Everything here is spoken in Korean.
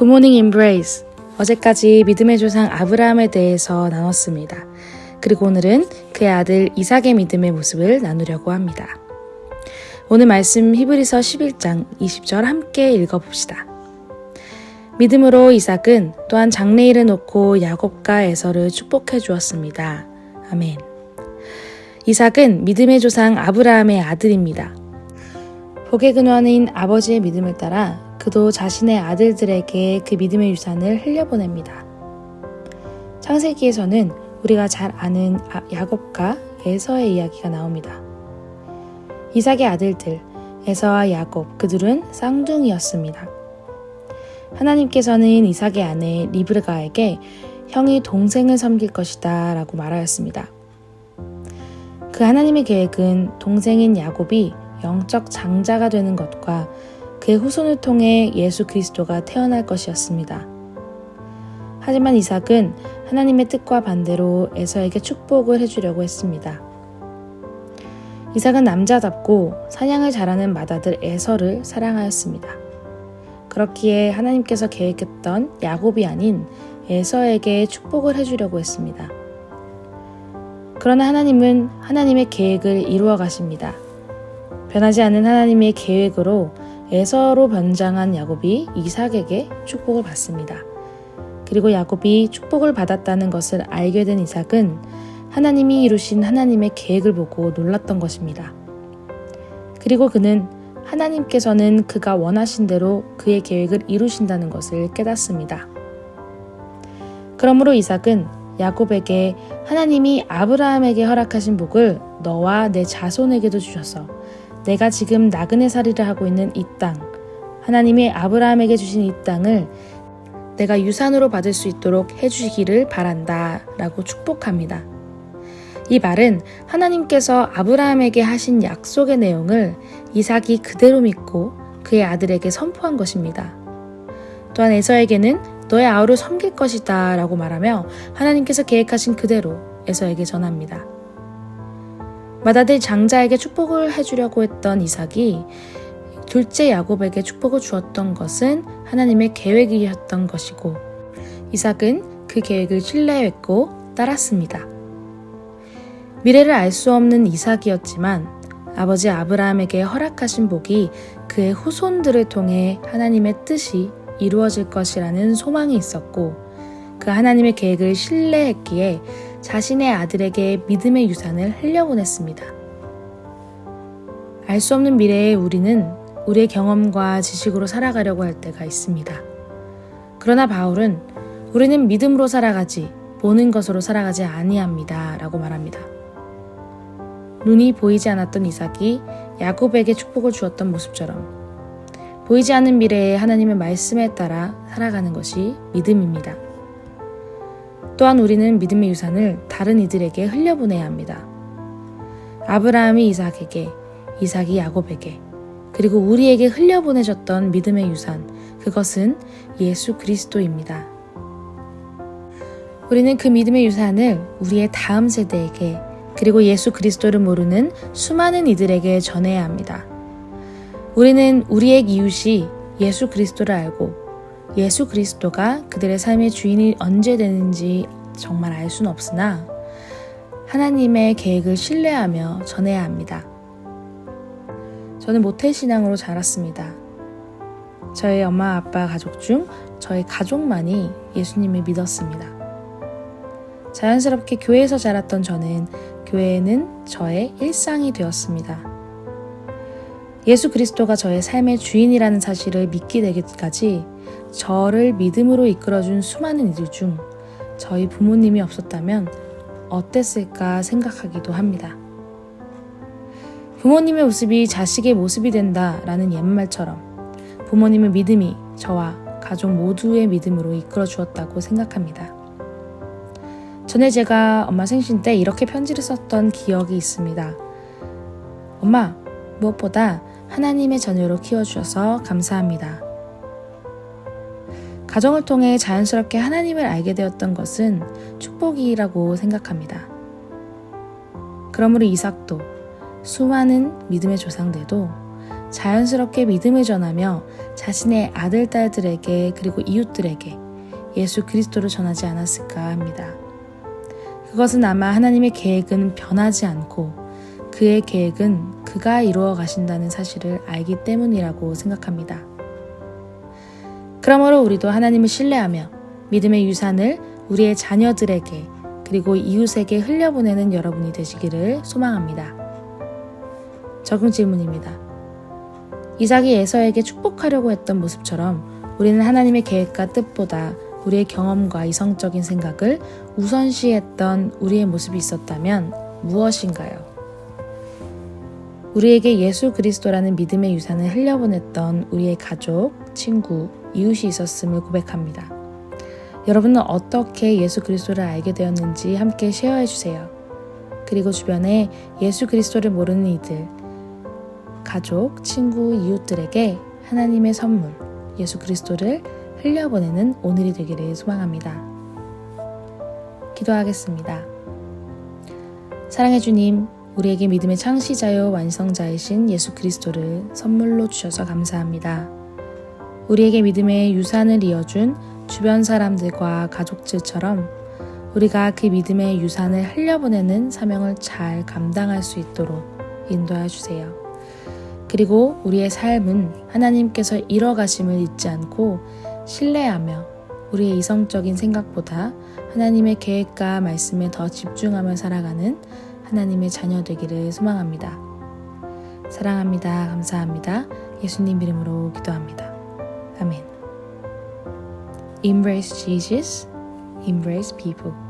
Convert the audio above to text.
굿모닝 임브레이스. 어제까지 믿음의 조상 아브라함에 대해서 나눴습니다. 그리고 오늘은 그의 아들 이삭의 믿음의 모습을 나누려고 합니다. 오늘 말씀 히브리서 11장 20절 함께 읽어봅시다. 믿음으로 이삭은 또한 장래일을 놓고 야곱과 에서를 축복해 주었습니다. 아멘. 이삭은 믿음의 조상 아브라함의 아들입니다. 복의 근원인 아버지의 믿음을 따라 그도 자신의 아들들에게 그 믿음의 유산을 흘려보냅니다. 창세기에서는 우리가 잘 아는 야곱과 에서의 이야기가 나옵니다. 이삭의 아들들 에서와 야곱, 그들은 쌍둥이였습니다. 하나님께서는 이삭의 아내 리브가에게 형이 동생을 섬길 것이다 라고 말하였습니다. 그 하나님의 계획은 동생인 야곱이 영적 장자가 되는 것과 그의 후손을 통해 예수 그리스도가 태어날 것이었습니다. 하지만 이삭은 하나님의 뜻과 반대로 에서에게 축복을 해주려고 했습니다. 이삭은 남자답고 사냥을 잘하는 맏아들 에서를 사랑하였습니다. 그렇기에 하나님께서 계획했던 야곱이 아닌 에서에게 축복을 해주려고 했습니다. 그러나 하나님은 하나님의 계획을 이루어 가십니다. 변하지 않는 하나님의 계획으로 에서로 변장한 야곱이 이삭에게 축복을 받습니다. 그리고 야곱이 축복을 받았다는 것을 알게 된 이삭은 하나님이 이루신 하나님의 계획을 보고 놀랐던 것입니다. 그리고 그는 하나님께서는 그가 원하신 대로 그의 계획을 이루신다는 것을 깨닫습니다. 그러므로 이삭은 야곱에게 하나님이 아브라함에게 허락하신 복을 너와 내 자손에게도 주셔서 내가 지금 나그네살이를 하고 있는 이 땅, 하나님이 아브라함에게 주신 이 땅을 내가 유산으로 받을 수 있도록 해주시기를 바란다 라고 축복합니다. 이 말은 하나님께서 아브라함에게 하신 약속의 내용을 이삭이 그대로 믿고 그의 아들에게 선포한 것입니다. 또한 에서에게는 너의 아우를 섬길 것이다 라고 말하며 하나님께서 계획하신 그대로 에서에게 전합니다. 맏아들 장자에게 축복을 해주려고 했던 이삭이 둘째 야곱에게 축복을 주었던 것은 하나님의 계획이었던 것이고 이삭은 그 계획을 신뢰했고 따랐습니다. 미래를 알 수 없는 이삭이었지만 아버지 아브라함에게 허락하신 복이 그의 후손들을 통해 하나님의 뜻이 이루어질 것이라는 소망이 있었고 그 하나님의 계획을 신뢰했기에 자신의 아들에게 믿음의 유산을 흘려보냈습니다. 알 수 없는 미래에 우리는 우리의 경험과 지식으로 살아가려고 할 때가 있습니다. 그러나 바울은 우리는 믿음으로 살아가지 보는 것으로 살아가지 아니합니다 라고 말합니다. 눈이 보이지 않았던 이삭이 야곱에게 축복을 주었던 모습처럼 보이지 않는 미래에 하나님의 말씀에 따라 살아가는 것이 믿음입니다. 또한 우리는 믿음의 유산을 다른 이들에게 흘려보내야 합니다. 아브라함이 이삭에게, 이삭이 야곱에게, 그리고 우리에게 흘려보내줬던 믿음의 유산, 그것은 예수 그리스도입니다. 우리는 그 믿음의 유산을 우리의 다음 세대에게, 그리고 예수 그리스도를 모르는 수많은 이들에게 전해야 합니다. 우리는 우리의 이웃이 예수 그리스도를 알고 예수 그리스도가 그들의 삶의 주인이 언제 되는지 정말 알 수는 없으나 하나님의 계획을 신뢰하며 전해야 합니다. 저는 모태신앙으로 자랐습니다. 저희 엄마 아빠 가족 중 저희 가족만이 예수님을 믿었습니다. 자연스럽게 교회에서 자랐던 저는 교회는 저의 일상이 되었습니다. 예수 그리스도가 저의 삶의 주인이라는 사실을 믿게 되기까지 저를 믿음으로 이끌어준 수많은 이들 중 저희 부모님이 없었다면 어땠을까 생각하기도 합니다. 부모님의 모습이 자식의 모습이 된다라는 옛말처럼 부모님의 믿음이 저와 가족 모두의 믿음으로 이끌어 주었다고 생각합니다. 전에 제가 엄마 생신 때 이렇게 편지를 썼던 기억이 있습니다. 엄마, 무엇보다 하나님의 자녀로 키워주셔서 감사합니다. 가정을 통해 자연스럽게 하나님을 알게 되었던 것은 축복이라고 생각합니다. 그러므로 이삭도 수많은 믿음의 조상들도 자연스럽게 믿음을 전하며 자신의 아들, 딸들에게 그리고 이웃들에게 예수 그리스도를 전하지 않았을까 합니다. 그것은 아마 하나님의 계획은 변하지 않고 그의 계획은 그가 이루어 가신다는 사실을 알기 때문이라고 생각합니다. 그러므로 우리도 하나님을 신뢰하며 믿음의 유산을 우리의 자녀들에게 그리고 이웃에게 흘려보내는 여러분이 되시기를 소망합니다. 적용 질문입니다. 이삭이 에서에게 축복하려고 했던 모습처럼 우리는 하나님의 계획과 뜻보다 우리의 경험과 이성적인 생각을 우선시했던 우리의 모습이 있었다면 무엇인가요? 우리에게 예수 그리스도라는 믿음의 유산을 흘려보냈던 우리의 가족, 친구, 이웃이 있었음을 고백합니다. 여러분은 어떻게 예수 그리스도를 알게 되었는지 함께 쉐어해 주세요. 그리고 주변에 예수 그리스도를 모르는 이들, 가족, 친구, 이웃들에게 하나님의 선물, 예수 그리스도를 흘려보내는 오늘이 되기를 소망합니다. 기도하겠습니다. 사랑해 주님, 우리에게 믿음의 창시자요 완성자이신 예수 그리스도를 선물로 주셔서 감사합니다. 우리에게 믿음의 유산을 이어준 주변 사람들과 가족들처럼 우리가 그 믿음의 유산을 흘려보내는 사명을 잘 감당할 수 있도록 인도하여 주세요. 그리고 우리의 삶은 하나님께서 이뤄가심을 잊지 않고 신뢰하며 우리의 이성적인 생각보다 하나님의 계획과 말씀에 더 집중하며 살아가는 하나님의 자녀 되기를 소망합니다. 사랑합니다. 감사합니다. 예수님 이름으로 기도합니다. 아멘. Embrace Jesus, embrace people.